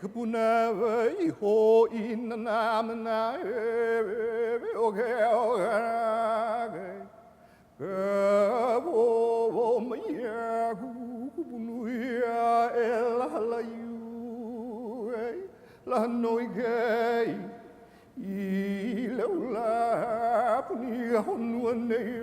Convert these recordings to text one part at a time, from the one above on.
kapuna I ho in na na okay wo maya kupunu ya la you la noi gay I la puni honu nei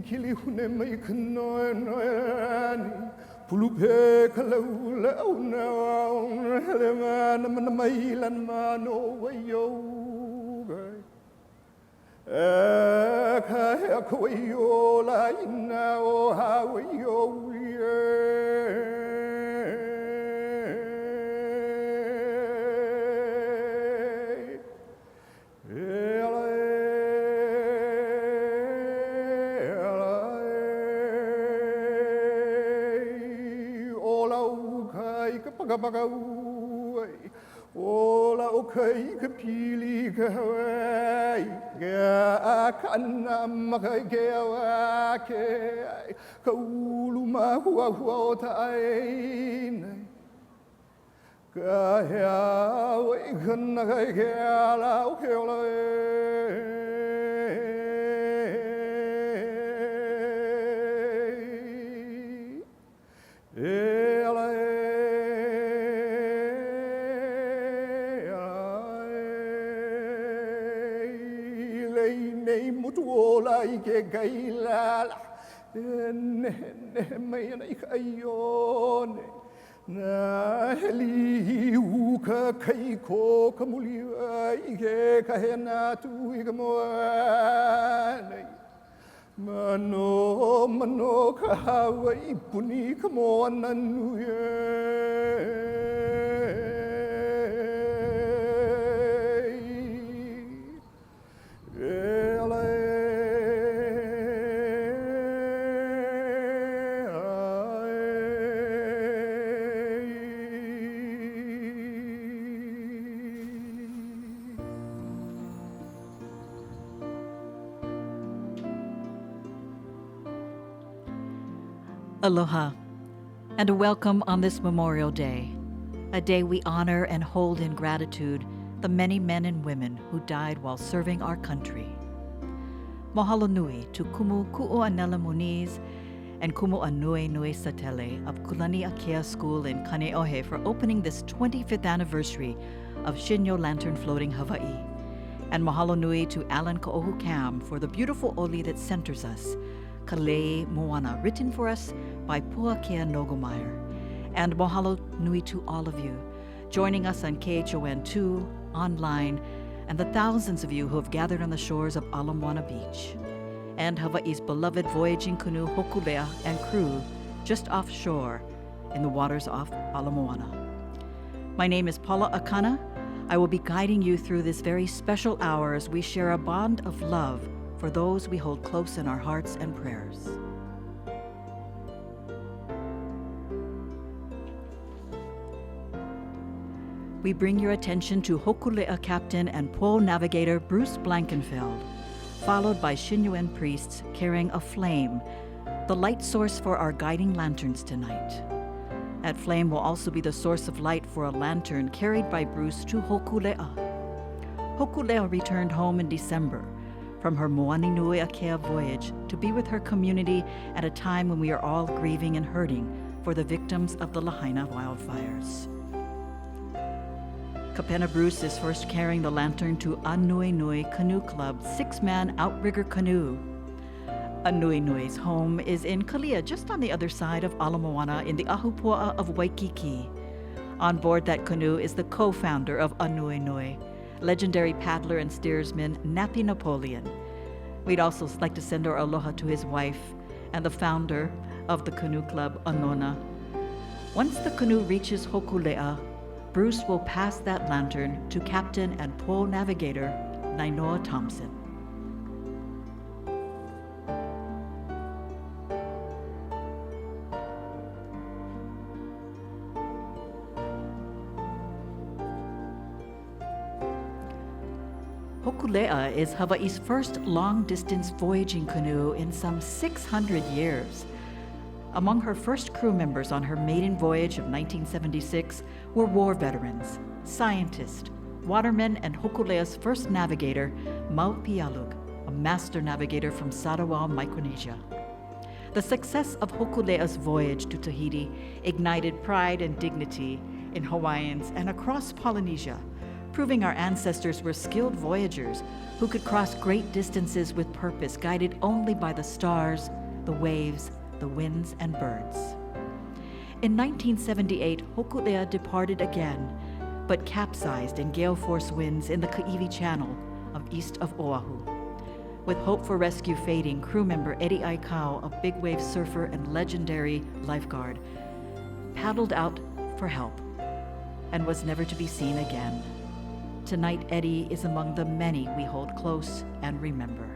Kili hune mai kanoe noani Pulupe kalaula au na hele mana mana mai lan mano wayo ka he ko yo la ina o ha wayo Ola okay ka pili ka wai ga kana maka ga ke ka ulu ma hua hua ta ai ka ya wai kana ga la okay ola ke gaila ne mai na ikaione na heli uka kai ko kamuli ke kahena tu igamo mano ka Hawaii puni kamo nanu Aloha, and a welcome on this Memorial Day, a day we honor and hold in gratitude the many men and women who died while serving our country. Mahalo nui to Kumu Ku'uanela Muniz and Kumu Anue Nui Satele of Kulani Akea School in Kaneohe for opening this 25th anniversary of Shinnyo Lantern Floating Hawaiʻi. And mahalo nui to Alan Ka'ohu Cam for the beautiful oli that centers us, Ala Moana, written for us by Puakea Nogomeyer. And mahalo nui to all of you, joining us on KHON2, online, and the thousands of you who have gathered on the shores of Ala Moana Beach. And Hawaii's beloved voyaging canoe Hokule'a and crew just offshore in the waters off Ala Moana. My name is Paula Akana. I will be guiding you through this very special hour as we share a bond of love for those we hold close in our hearts and prayers. We bring your attention to Hokule'a Captain and pole navigator Bruce Blankenfeld, followed by Shinnyo priests carrying a flame, the light source for our guiding lanterns tonight. That flame will also be the source of light for a lantern carried by Bruce to Hokule'a. Hokule'a returned home in December from her Moani Nui Akea voyage to be with her community at a time when we are all grieving and hurting for the victims of the Lahaina wildfires. Kapena Bruce is first carrying the lantern to Anui Nui Canoe Club 6-man outrigger canoe. Anui Nui's home is in Kalia, just on the other side of Ala Moana in the Ahupua'a of Waikiki. On board that canoe is the co-founder of Anui Nui, legendary paddler and steersman Nappy Napoleon. We'd also like to send our aloha to his wife and the founder of the canoe club, Anona. Once the canoe reaches Hokule'a, Bruce will pass that lantern to Captain and pole navigator Nainoa Thompson. Hokule'a is Hawaii's first long-distance voyaging canoe in some 600 years. Among her first crew members on her maiden voyage of 1976 were war veterans, scientists, watermen, and Hokule'a's first navigator, Maupialug, a master navigator from Sarawak, Micronesia. The success of Hokule'a's voyage to Tahiti ignited pride and dignity in Hawaiians and across Polynesia, proving our ancestors were skilled voyagers who could cross great distances with purpose, guided only by the stars, the waves, the winds, and birds. In 1978, Hokule'a departed again, but capsized in gale force winds in the Kaiwi Channel east of Oahu. With hope for rescue fading, crew member Eddie Aikau, a big wave surfer and legendary lifeguard, paddled out for help and was never to be seen again. Tonight, Eddie is among the many we hold close and remember.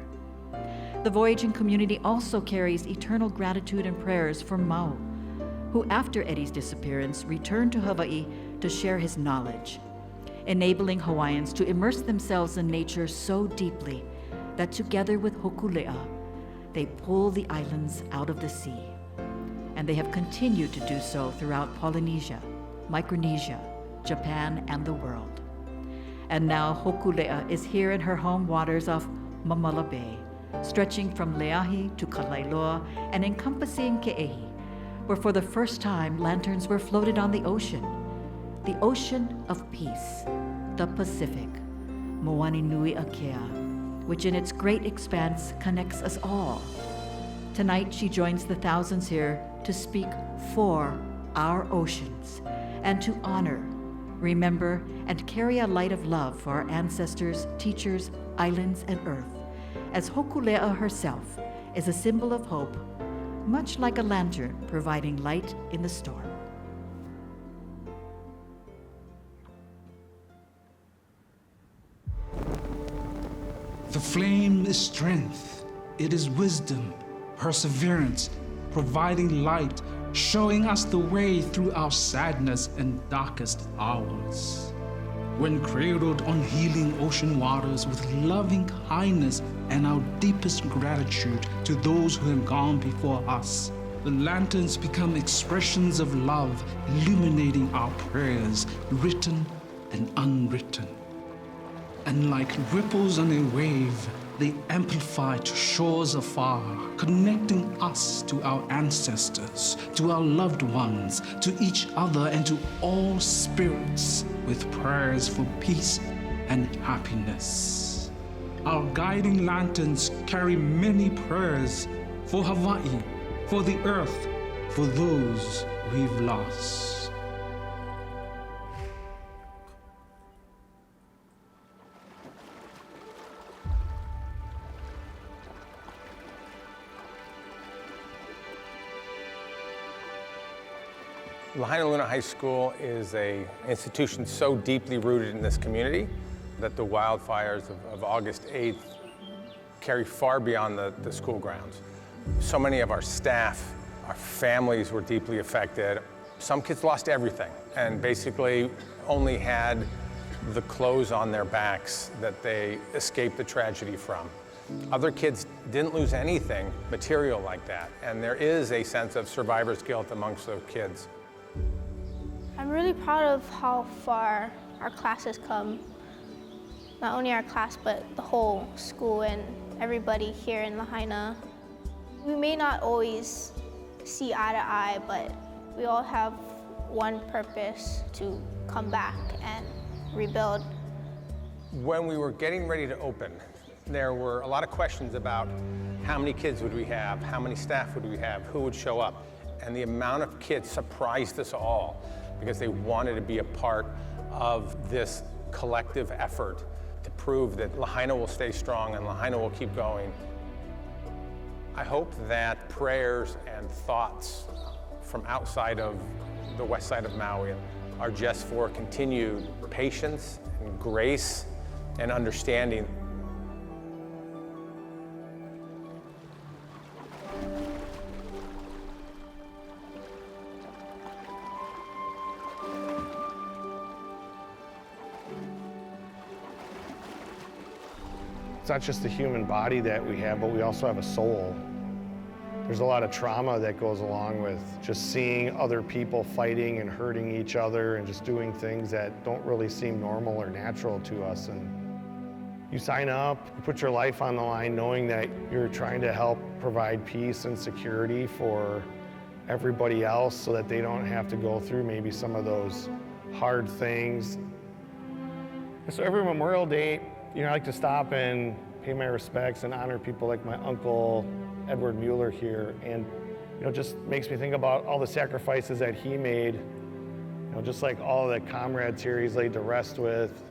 The voyaging community also carries eternal gratitude and prayers for Mau, who after Eddie's disappearance returned to Hawaii to share his knowledge, enabling Hawaiians to immerse themselves in nature so deeply that together with Hokule'a, they pull the islands out of the sea. And they have continued to do so throughout Polynesia, Micronesia, Japan, and the world. And now Hokule'a is here in her home waters off Mamala Bay, stretching from Leahi to Kalailoa and encompassing Ke'ehi, where for the first time lanterns were floated on the ocean of peace, the Pacific, Moani Nui Akea, which in its great expanse connects us all. Tonight she joins the thousands here to speak for our oceans and to honor, remember, and carry a light of love for our ancestors, teachers, islands, and earth, as Hokule'a herself is a symbol of hope, much like a lantern providing light in the storm. The flame is strength, it is wisdom, perseverance, providing light, showing us the way through our sadness and darkest hours. When cradled on healing ocean waters with loving kindness and our deepest gratitude to those who have gone before us, the lanterns become expressions of love, illuminating our prayers, written and unwritten. And like ripples on a wave, they amplify to shores afar, connecting us to our ancestors, to our loved ones, to each other, and to all spirits with prayers for peace and happiness. Our guiding lanterns carry many prayers for Hawaii, for the earth, for those we've lost. Lahaina Luna High School is an institution so deeply rooted in this community that the wildfires of August 8th carry far beyond the school grounds. So many of our staff, our families were deeply affected. Some kids lost everything and basically only had the clothes on their backs that they escaped the tragedy from. Other kids didn't lose anything material like that, and there is a sense of survivor's guilt amongst those kids. I'm really proud of how far our class has come. Not only our class, but the whole school and everybody here in Lahaina. We may not always see eye to eye, but we all have one purpose: to come back and rebuild. When we were getting ready to open, there were a lot of questions about how many kids would we have, how many staff would we have, who would show up. And the amount of kids surprised us all because they wanted to be a part of this collective effort to prove that Lahaina will stay strong and Lahaina will keep going. I hope that prayers and thoughts from outside of the west side of Maui are just for continued patience and grace and understanding. It's not just the human body that we have, but we also have a soul. There's a lot of trauma that goes along with just seeing other people fighting and hurting each other and just doing things that don't really seem normal or natural to us. And you sign up, you put your life on the line knowing that you're trying to help provide peace and security for everybody else so that they don't have to go through maybe some of those hard things. So every Memorial Day, I like to stop and pay my respects and honor people like my uncle, Edward Mueller here. And it just makes me think about all the sacrifices that he made, just like all the comrades here he's laid to rest with.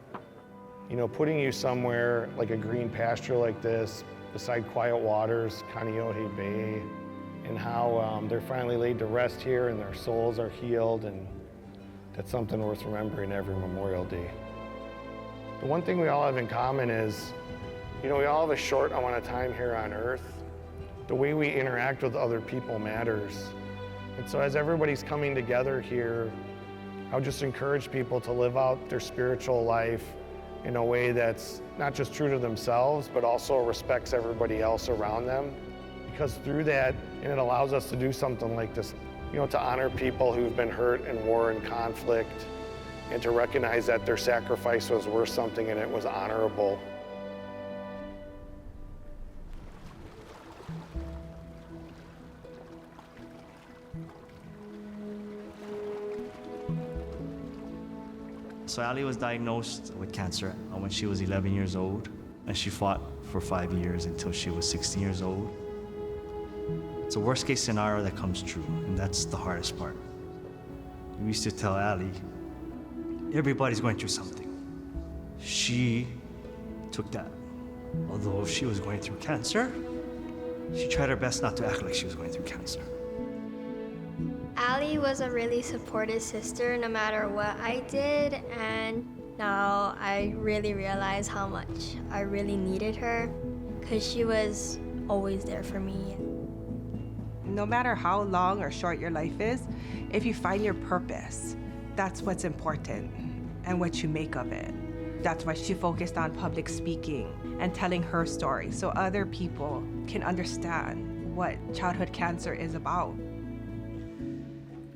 Putting you somewhere like a green pasture like this, beside quiet waters, Kaneohe Bay, and how they're finally laid to rest here and their souls are healed, and that's something worth remembering every Memorial Day. The one thing we all have in common is, we all have a short amount of time here on Earth. The way we interact with other people matters. And so as everybody's coming together here, I would just encourage people to live out their spiritual life in a way that's not just true to themselves, but also respects everybody else around them. Because through that, and it allows us to do something like this, to honor people who've been hurt in war and conflict, and to recognize that their sacrifice was worth something and it was honorable. So Ali was diagnosed with cancer when she was 11 years old, and she fought for 5 years until she was 16 years old. It's a worst case scenario that comes true, and that's the hardest part. We used to tell Ali, everybody's going through something. She took that. Although she was going through cancer, she tried her best not to act like she was going through cancer. Ali was a really supportive sister no matter what I did, and now I really realize how much I really needed her, because she was always there for me. No matter how long or short your life is, if you find your purpose, that's what's important and what you make of it. That's why she focused on public speaking and telling her story so other people can understand what childhood cancer is about.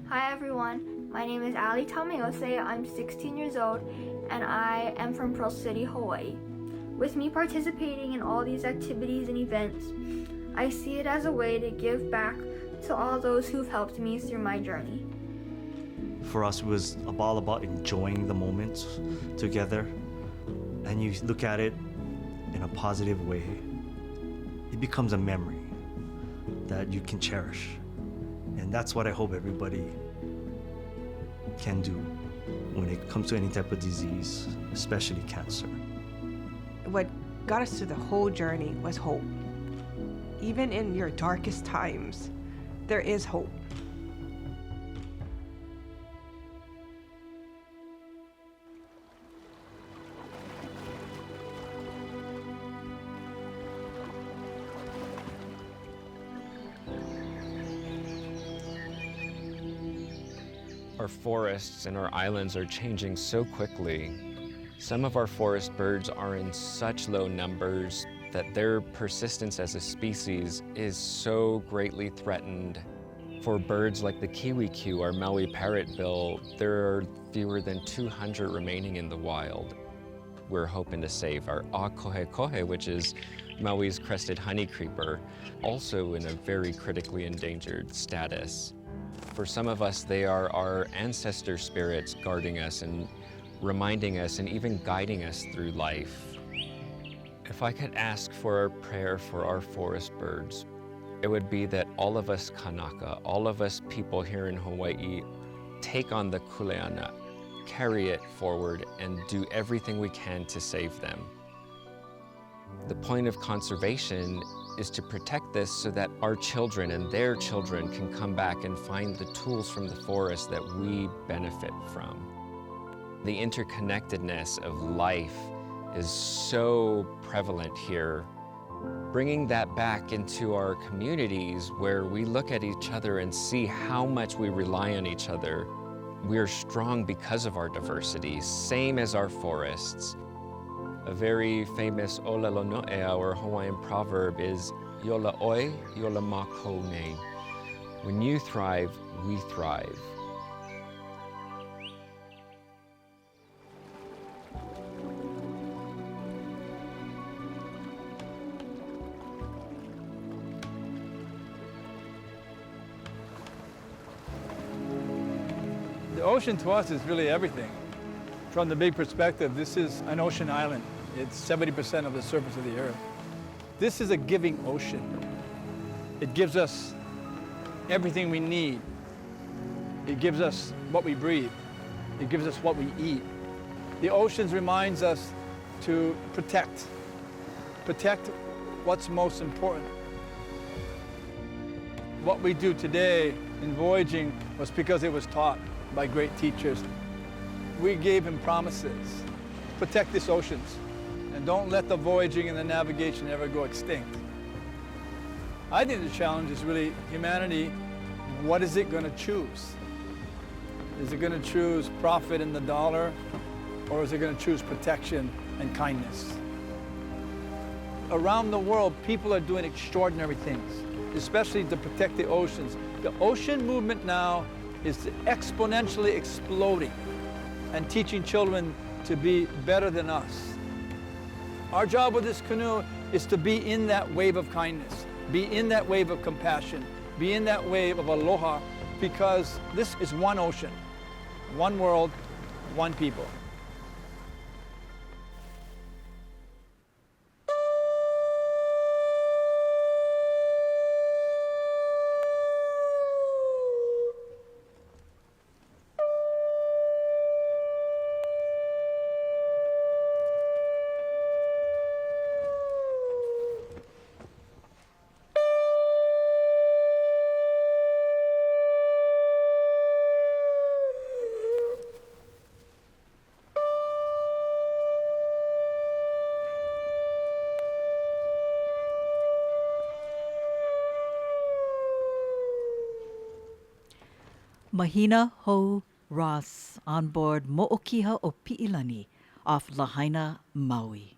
Hi everyone, my name is Ali Tamaose. I'm 16 years old and I am from Pearl City, Hawaii. With me participating in all these activities and events, I see it as a way to give back to all those who've helped me through my journey. For us, it was all about enjoying the moments together, and you look at it in a positive way. It becomes a memory that you can cherish. And that's what I hope everybody can do when it comes to any type of disease, especially cancer. What got us through the whole journey was hope. Even in your darkest times, there is hope. Our forests and our islands are changing so quickly. Some of our forest birds are in such low numbers that their persistence as a species is so greatly threatened. For birds like the kiwikiu, our Maui parrotbill, there are fewer than 200 remaining in the wild. We're hoping to save our ʻakohekohe, which is Maui's crested honeycreeper, also in a very critically endangered status. For some of us, they are our ancestor spirits guarding us and reminding us and even guiding us through life. If I could ask for a prayer for our forest birds, it would be that all of us Kanaka, all of us people here in Hawaii, take on the kuleana, carry it forward, and do everything we can to save them. The point of conservation is to protect this so that our children and their children can come back and find the tools from the forest that we benefit from. The interconnectedness of life is so prevalent here. Bringing that back into our communities where we look at each other and see how much we rely on each other. We're strong because of our diversity, same as our forests. A very famous ola lono'ea, or Hawaiian proverb, is yola oi, yola mako nei. When you thrive, we thrive. The ocean to us is really everything. From the big perspective, this is an ocean island. It's 70% of the surface of the earth. This is a giving ocean. It gives us everything we need. It gives us what we breathe. It gives us what we eat. The oceans reminds us to protect what's most important. What we do today in voyaging was because it was taught by great teachers. We gave him promises. Protect these oceans and don't let the voyaging and the navigation ever go extinct. I think the challenge is really humanity. What is it going to choose? Is it going to choose profit and the dollar, or is it going to choose protection and kindness? Around the world, people are doing extraordinary things, especially to protect the oceans. The ocean movement now is exponentially exploding and teaching children to be better than us. Our job with this canoe is to be in that wave of kindness, be in that wave of compassion, be in that wave of aloha, because this is one ocean, one world, one people. Mahina Hou Ross on board Mo'okiha o Pi'ilani off Lahaina, Maui.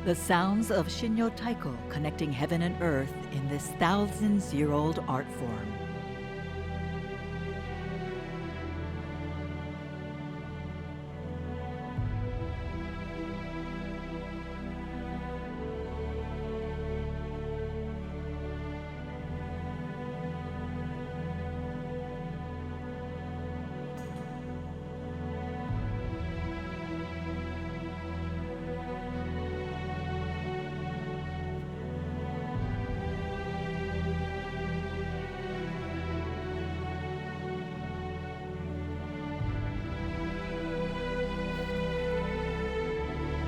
The sounds of Shinnyo Taiko connecting heaven and earth in this thousands-year-old art form.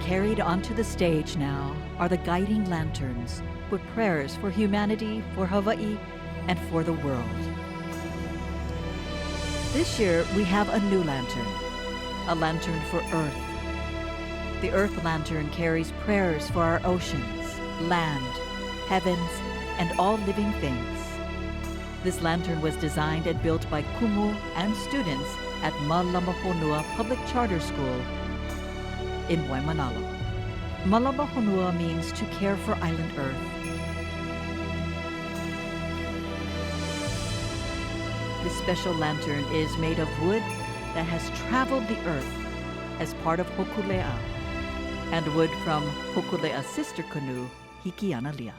Carried onto the stage now are the guiding lanterns with prayers for humanity, for Hawaii, and for the world. This year we have a new lantern, a lantern for Earth. The Earth Lantern carries prayers for our oceans, land, heavens, and all living things. This lantern was designed and built by kumu and students at Ala Moana Public Charter School in Waimanalo. Ala Moana means to care for island Earth. This special lantern is made of wood that has traveled the earth as part of Hokule'a, and wood from Hokule'a's sister canoe, Hikianalia.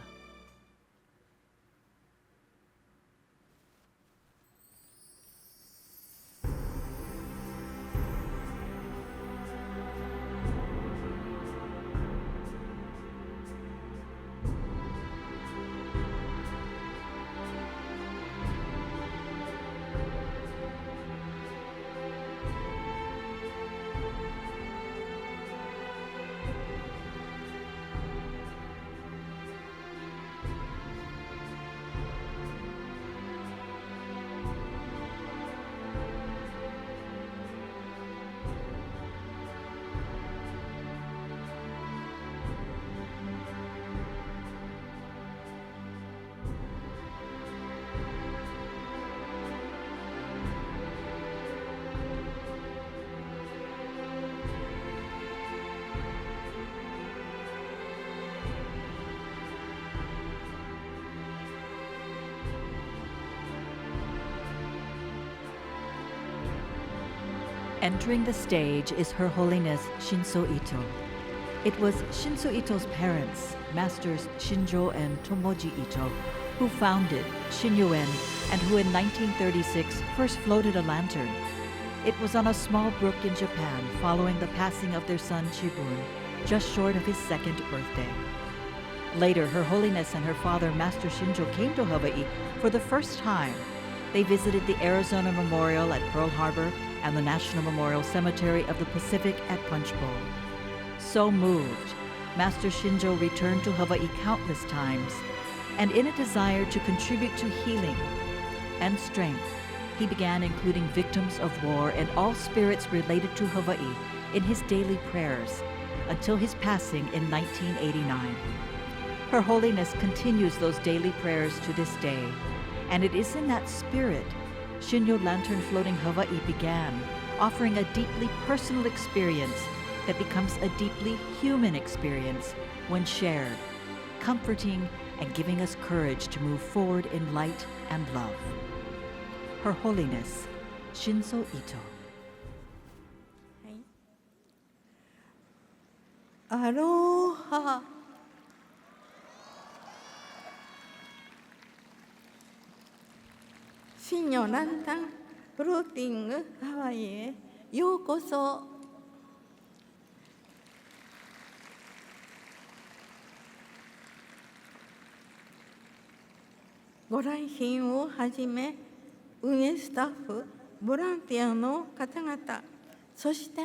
Entering the stage is Her Holiness Shinso Ito. It was Shinso Ito's parents, Masters Shinjo and Tomoji Ito, who founded Shinnyo-en and who in 1936 first floated a lantern. It was on a small brook in Japan following the passing of their son Chibun, just short of his second birthday. Later, Her Holiness and her father, Master Shinjo, came to Hawaii for the first time. They visited the Arizona Memorial at Pearl Harbor and the National Memorial Cemetery of the Pacific at Punch Bowl. So moved, Master Shinjo returned to Hawaii countless times, and in a desire to contribute to healing and strength, he began including victims of war and all spirits related to Hawaii in his daily prayers until his passing in 1989. Her Holiness continues those daily prayers to this day, and it is in that spirit Shinnyo Lantern Floating Hawaiʻi began, offering a deeply personal experience that becomes a deeply human experience when shared, comforting and giving us courage to move forward in light and love. Her Holiness, Shinso Ito. Aloha. Shinnyo Lantern Floating Hawaiʻi へようこそ。ご来賓をはじめ、運営スタッフ、ボランティアの方々、そして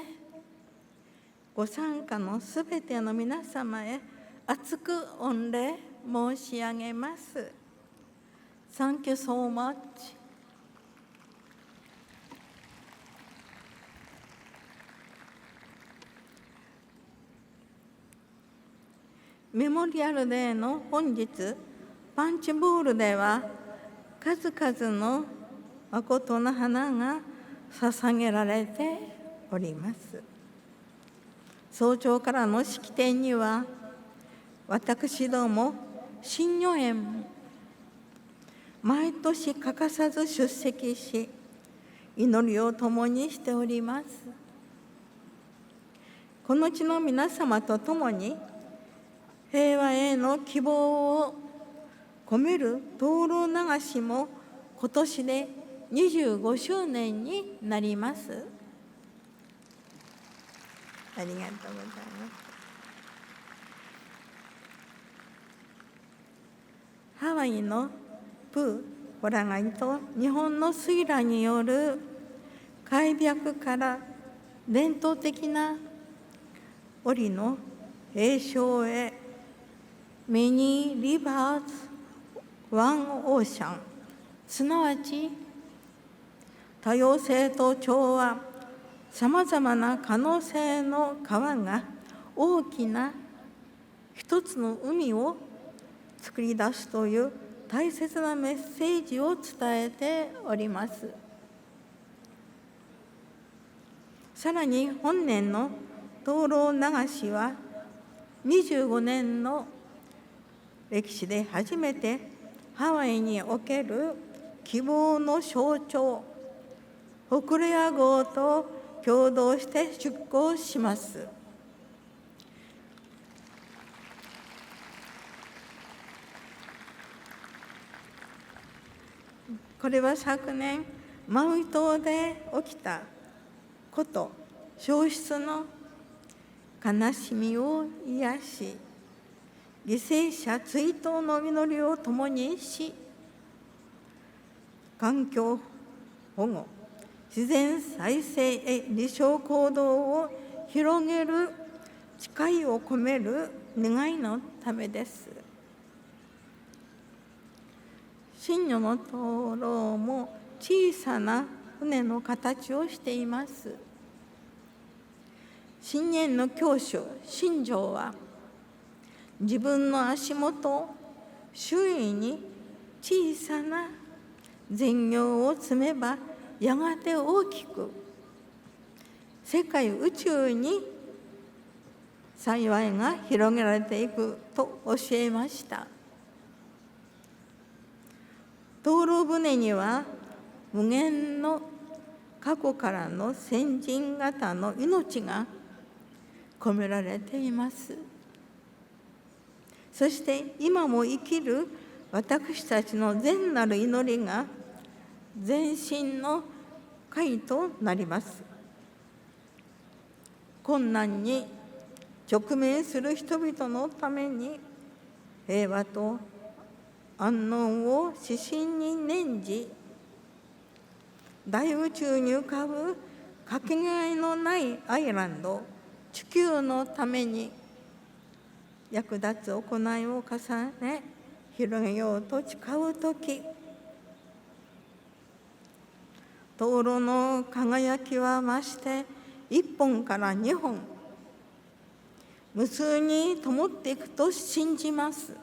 ご参加のすべての皆様へ厚く御礼申し上げます。Thank you so much. メモリアルデーの本日、パンチボールでは数々の誠の花が捧げられております。早朝からの式典には私ども新如園も毎年欠かさず出席し、祈りを共にしております。この地の皆様と共に平和への希望を込める灯籠流しも今年で25周年になります。ありがとうございます。ハワイのプーホラガイと日本のスイラによる開闢から伝統的な織の継承へ、メニーリバーズワンオーシャン、すなわち多様性と調和、さまざまな可能性の川が大きな一つの海を作り出すという大切なメッセージを伝えております。さらに本年の灯籠流しは25年の歴史で初めてハワイにおける希望の象徴ホクレア号と共同して出港します。これは昨年マウイ島で起きたこと消失の悲しみを癒し、犠牲者追悼の祈りを共にし、環境保護、自然再生へ理想行動を広げる誓いを込める願いのためです。新如の灯籠も小さな船の形をしています。新年の教主新庄は自分の足元周囲に小さな善行を積めばやがて大きく世界宇宙に幸いが広げられていくと教えました。灯籠船には無限の過去からの先人方の命が込められています。そして今も生きる私たちの善なる祈りが前進の会となります。困難に直面する人々のために平和と安穏を指針に念じ、大宇宙に浮かぶかけがえのないアイランド地球のために役立つ行いを重ね広げようと誓うとき、灯籠の輝きは増して1本から2本無数に灯っていくと信じます。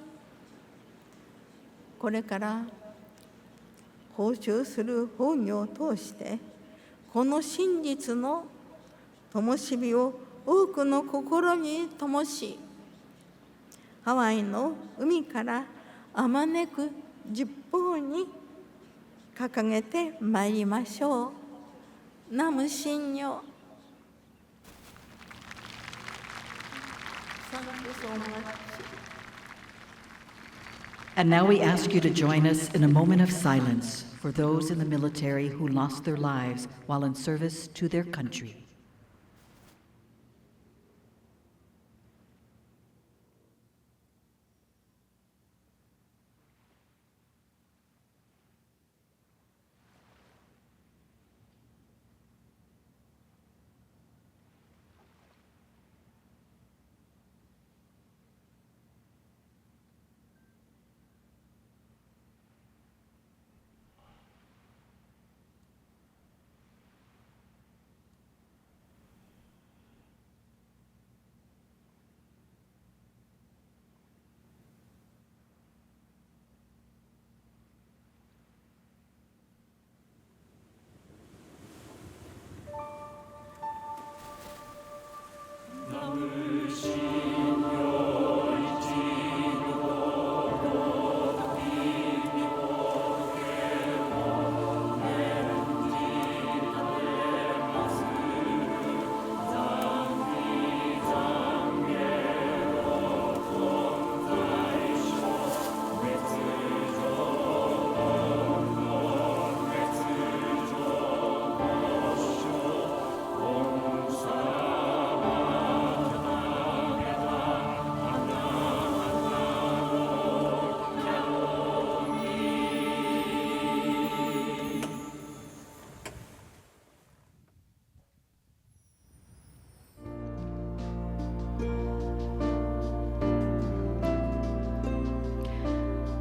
これから訪中する法業を通してこの真実の灯火を多くの心に灯し、ハワイの海からあまねく十方に掲げてまいりましょう。ナムシンヨ。And now we ask you to join us in a moment of silence for those in the military who lost their lives while in service to their country.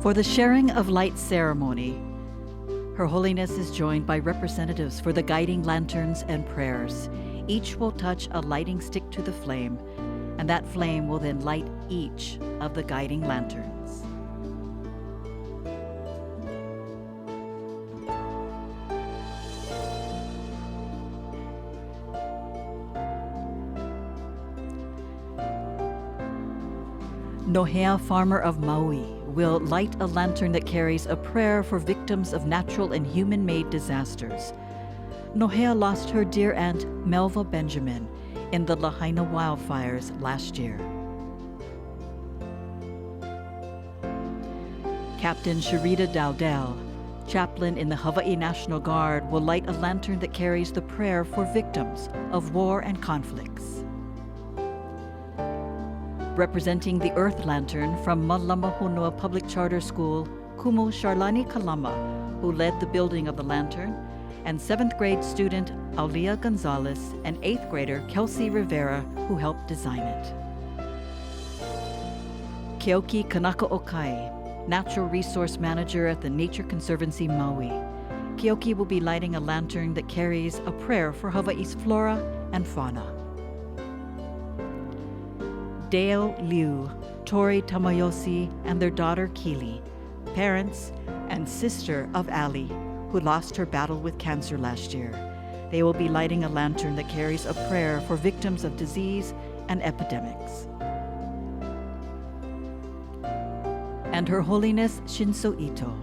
For the sharing of light ceremony, Her Holiness is joined by representatives for the guiding lanterns and prayers. Each will touch a lighting stick to the flame, and that flame will then light each of the guiding lanterns. Nohea, farmer of Maui, will light a lantern that carries a prayer for victims of natural and human-made disasters. Nohea lost her dear aunt, Melva Benjamin, in the Lahaina wildfires last year. Captain Sharita Dowdell, chaplain in the Hawaii National Guard, will light a lantern that carries the prayer for victims of war and conflicts. Representing the Earth Lantern from Malama Honua Public Charter School, Kumu Sharlani Kalama, who led the building of the lantern, and 7th grade student Aulia Gonzalez and 8th grader Kelsey Rivera, who helped design it. Keoki Kanaka Okai, Natural Resource Manager at the Nature Conservancy Maui. Keoki will be lighting a lantern that carries a prayer for Hawaii's flora and fauna. Dale Liu, Tori Tamayoshi, and their daughter Keely, parents and sister of Ali, who lost her battle with cancer last year. They will be lighting a lantern that carries a prayer for victims of disease and epidemics. And Her Holiness Shinso Ito.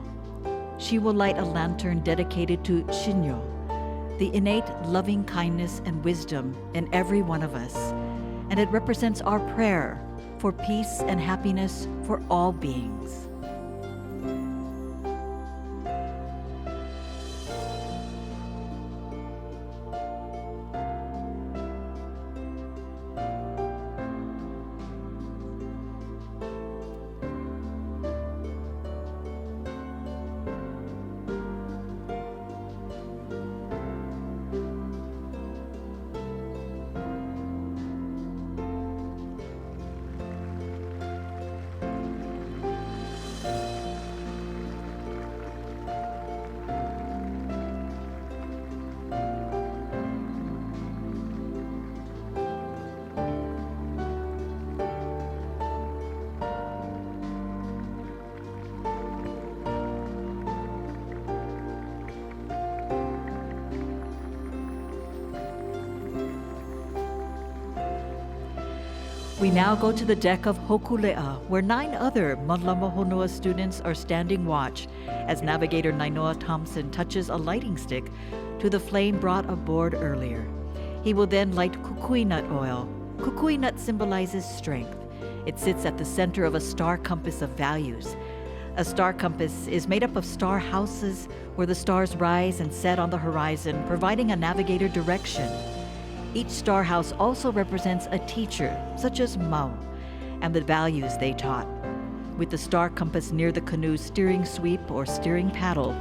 She will light a lantern dedicated to Shinnyo, the innate loving kindness and wisdom in every one of us, and it represents our prayer for peace and happiness for all beings. We now go to the deck of Hokule'a, where 9 other Malama Honua students are standing watch as navigator Nainoa Thompson touches a lighting stick to the flame brought aboard earlier. He will then light kukui nut oil. Kukui nut symbolizes strength. It sits at the center of a star compass of values. A star compass is made up of star houses where the stars rise and set on the horizon, providing a navigator direction. Each star house also represents a teacher, such as Mau, and the values they taught. With the star compass near the canoe's steering sweep or steering paddle,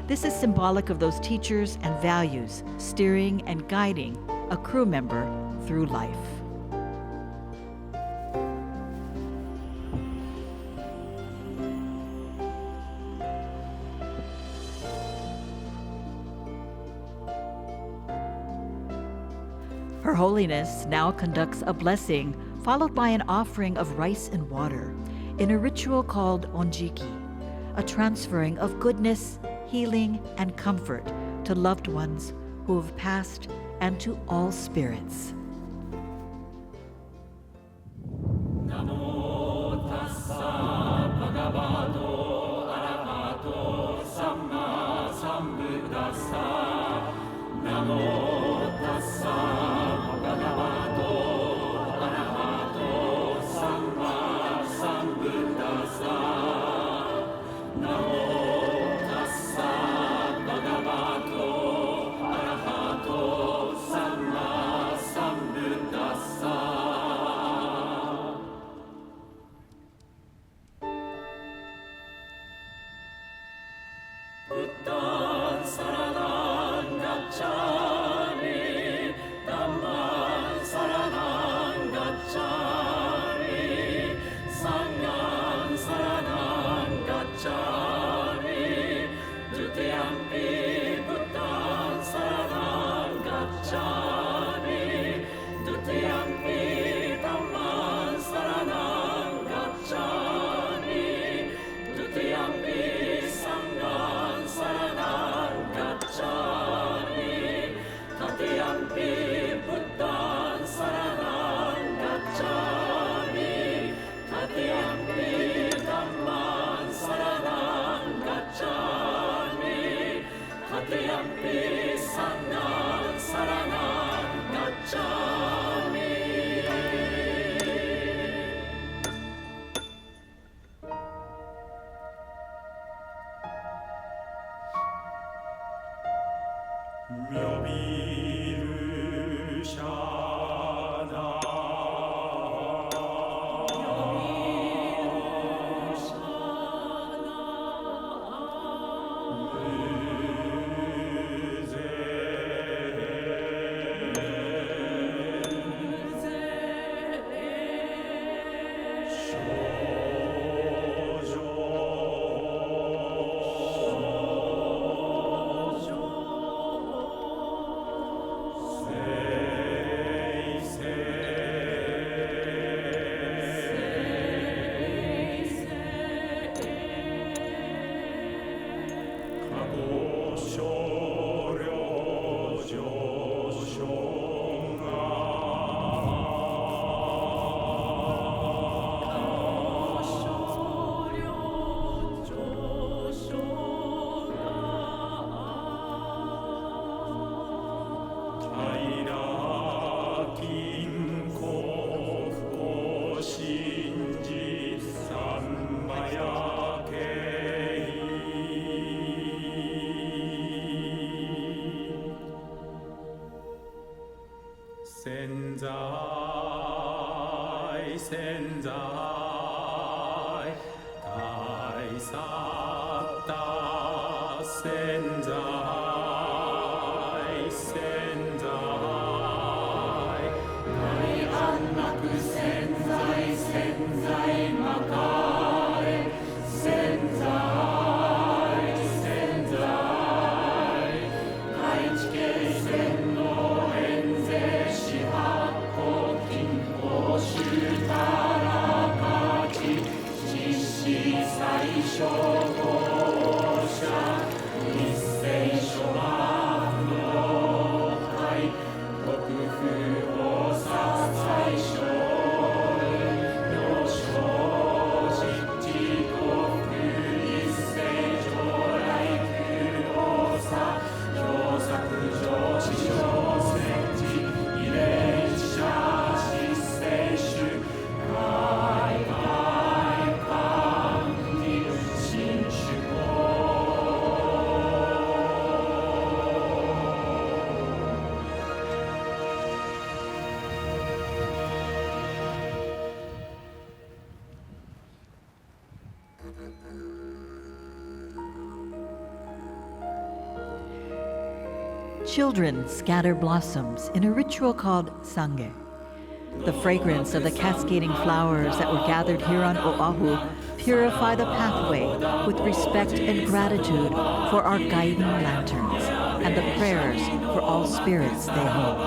this is symbolic of those teachers and values, steering and guiding a crew member through life. Her Holiness now conducts a blessing, followed by an offering of rice and water, in a ritual called onjiki, a transferring of goodness, healing, and comfort to loved ones who have passed and to all spirits. 先在大作った先在先在大安なく先在先在まかえ先在先在愛知県線の遠税四八個金甲州たらかち実施最小公社一斉書幕の会国府を殺最小幼少実地国一斉上来空をさ表作上司小設置異例者失勢主海外管理新種公 Children scatter blossoms in a ritual called sange. The fragrance of the cascading flowers that were gathered here on Oahu purify the pathway with respect and gratitude for our guiding lanterns and the prayers for all spirits they hold.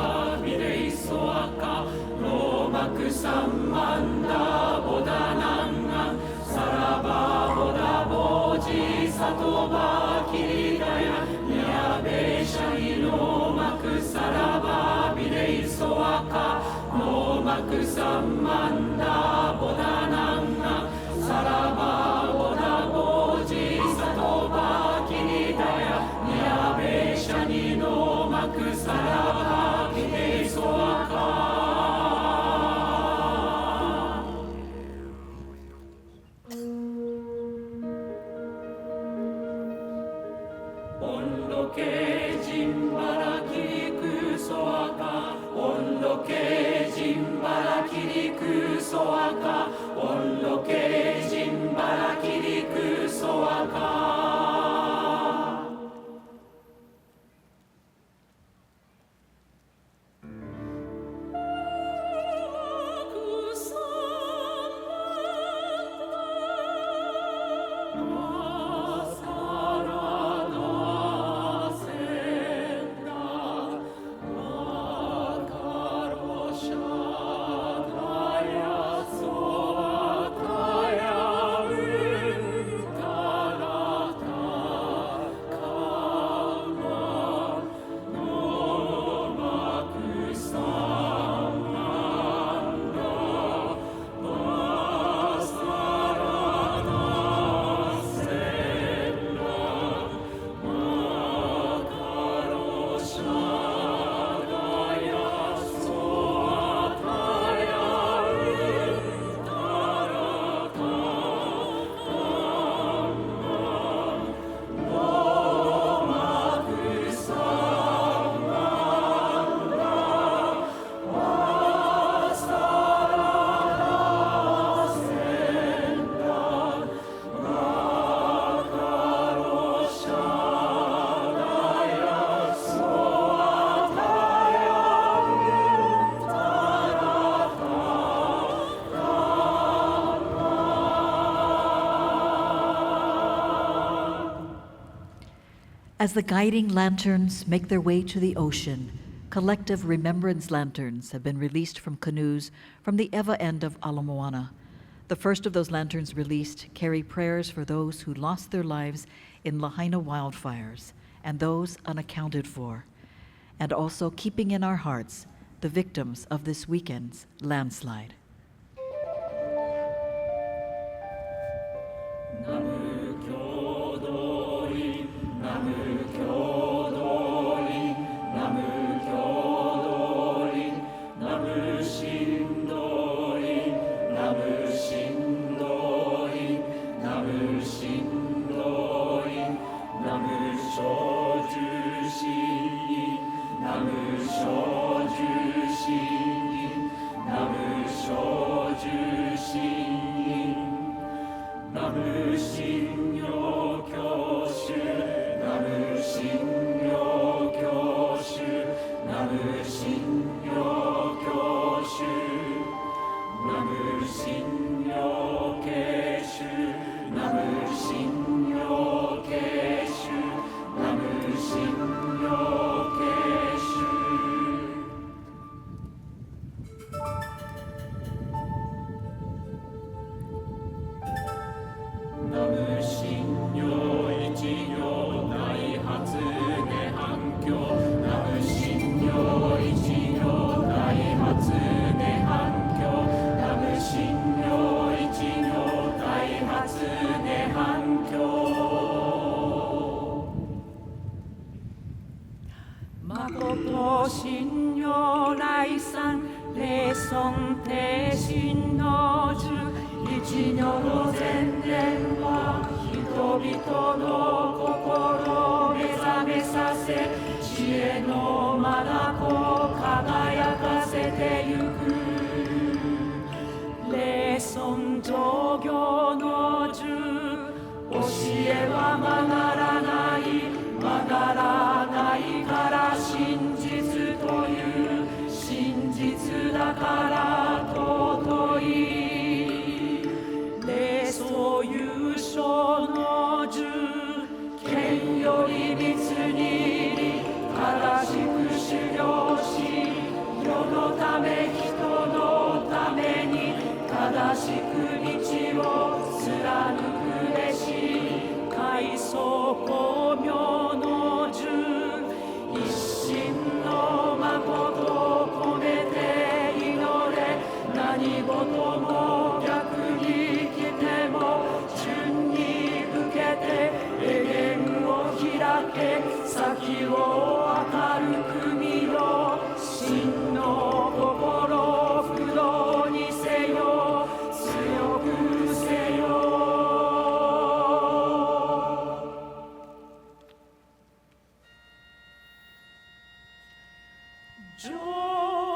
'As the guiding lanterns make their way to the ocean, collective remembrance lanterns have been released from canoes from the Ewa end of Ala Moana. The first of those lanterns released carry prayers for those who lost their lives in Lahaina wildfires and those unaccounted for, and also keeping in our hearts the victims of this weekend's landslide. Namu 帝神の樹一如の前年は人々の心を目覚めさせ知恵の眼輝かせてゆく霊尊上行の樹教えは曲がらないから真実という真実だから尊い霊素優勝の樹剣より密に入り正しく修行し世のため人のために正しく道を貫くべし海藻光明の樹一心の誠を込めて祈れ何事も逆に来ても順に受けて永遠を開け先を明るく見ろ真の心を不動にせよ強くせよ成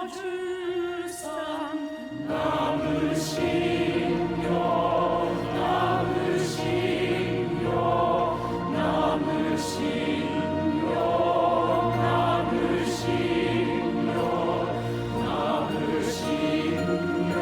就さんナム信用ナム信用ナム信用ナム信用ナム信用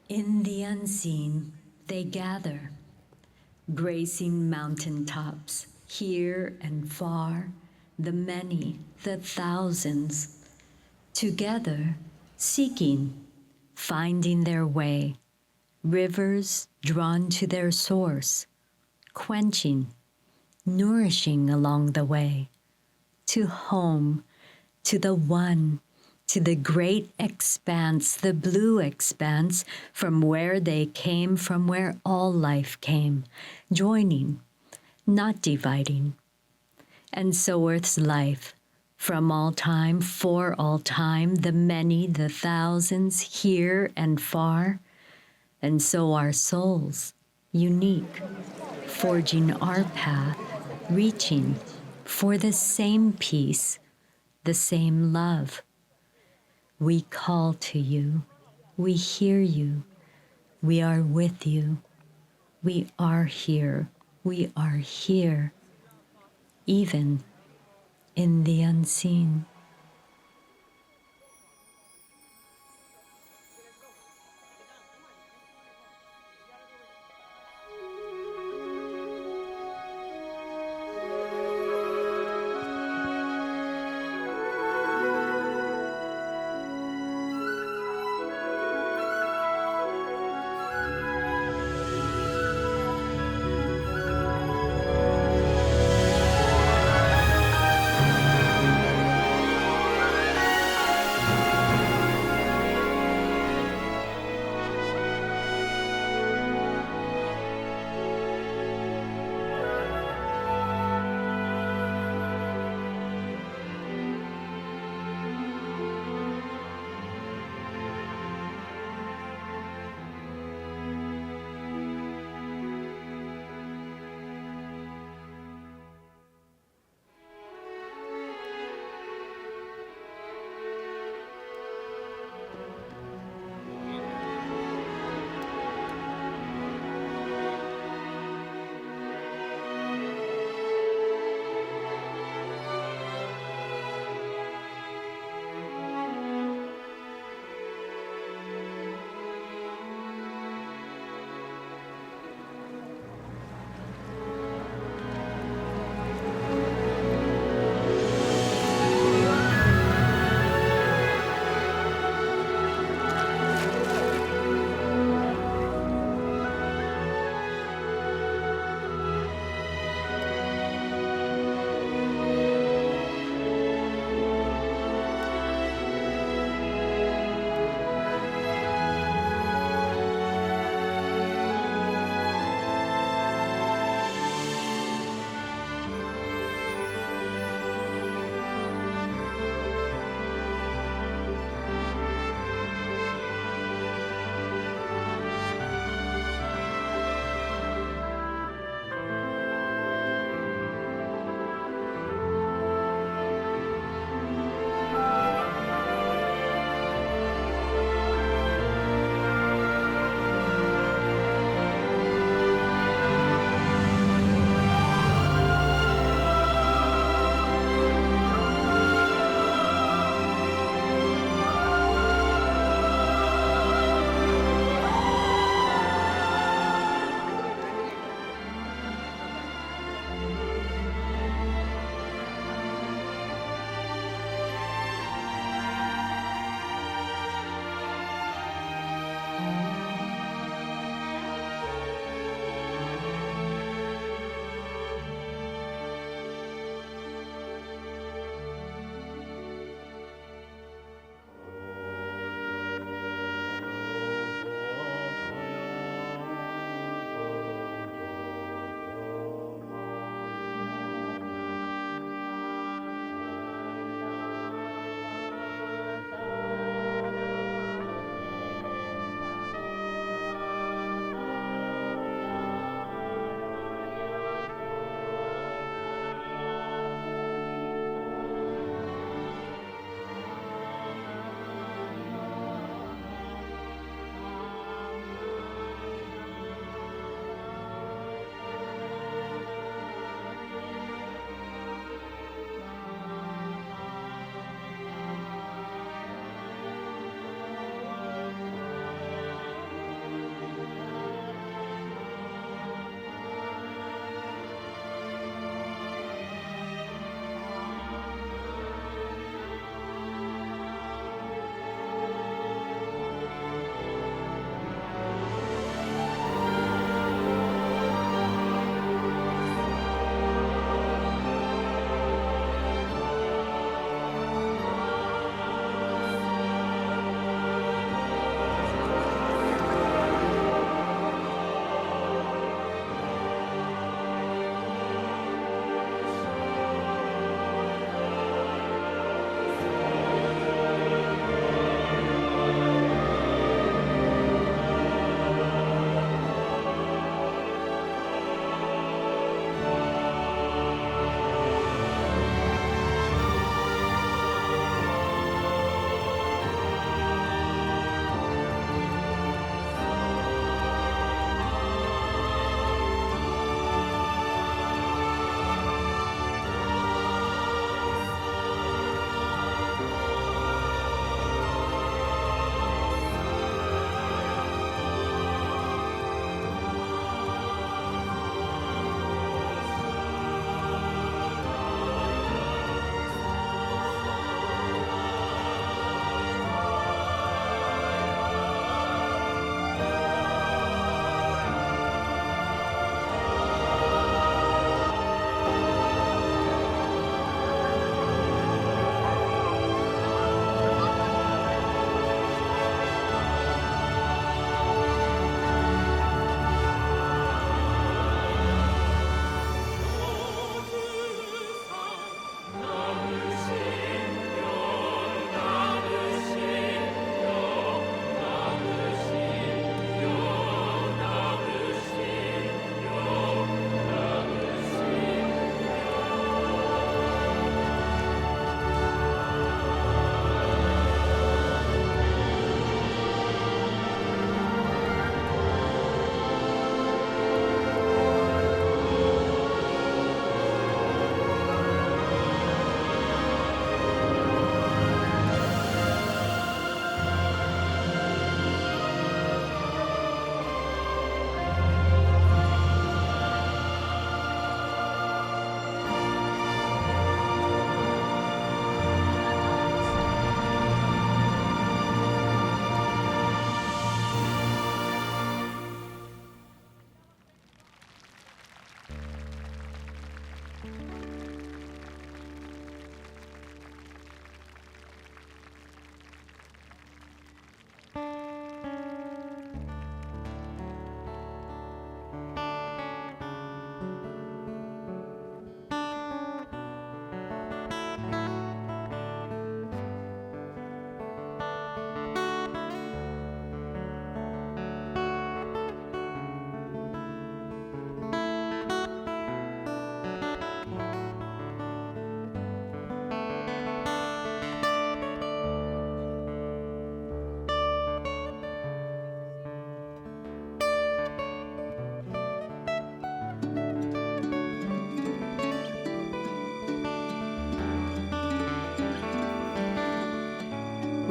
In the unseen, they gather, gracing mountain tops, here and far, the many, the thousands, together, seeking, finding their way, rivers drawn to their source, quenching, nourishing along the way, to home, to the one, to the great expanse, the blue expanse, from where they came, from where all life came, joining, not dividing. And so Earth's life, from all time, for all time, the many, the thousands, here and far. And so our souls, unique, forging our path, reaching for the same peace, the same love. We call to you, we hear you, we are with you, we are here, even in the unseen.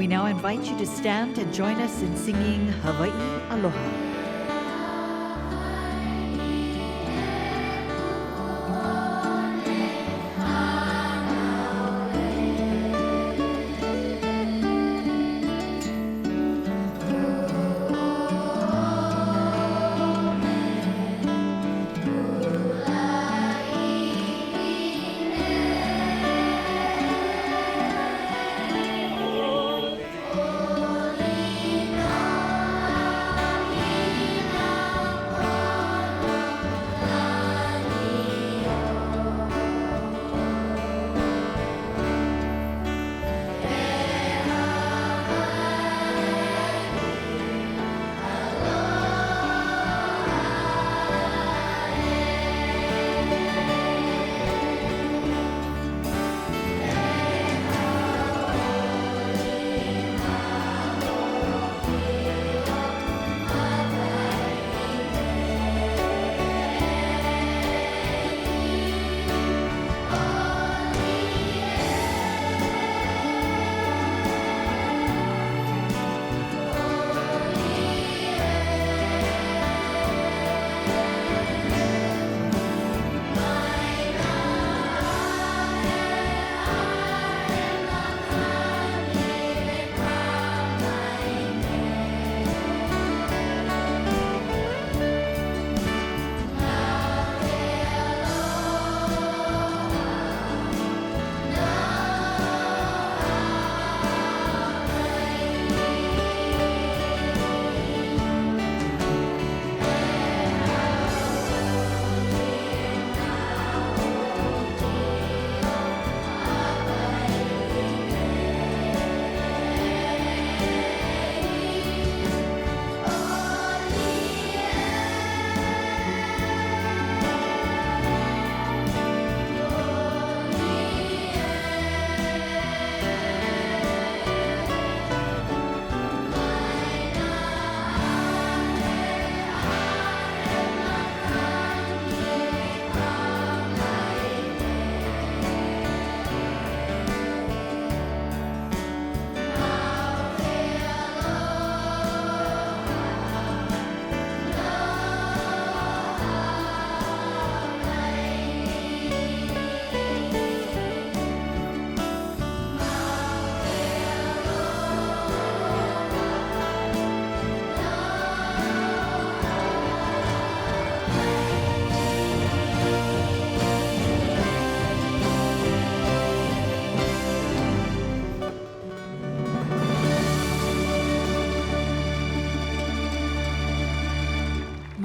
We now invite you to stand and join us in singing Hawaii Aloha.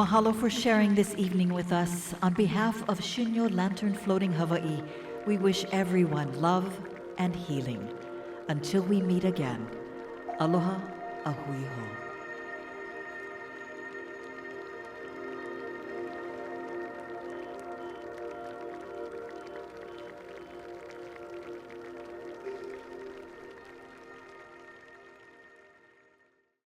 Mahalo for sharing this evening with us. On behalf of Shinnyo Lantern Floating Hawaiʻi, we wish everyone love and healing. Until we meet again, aloha, a hui hou.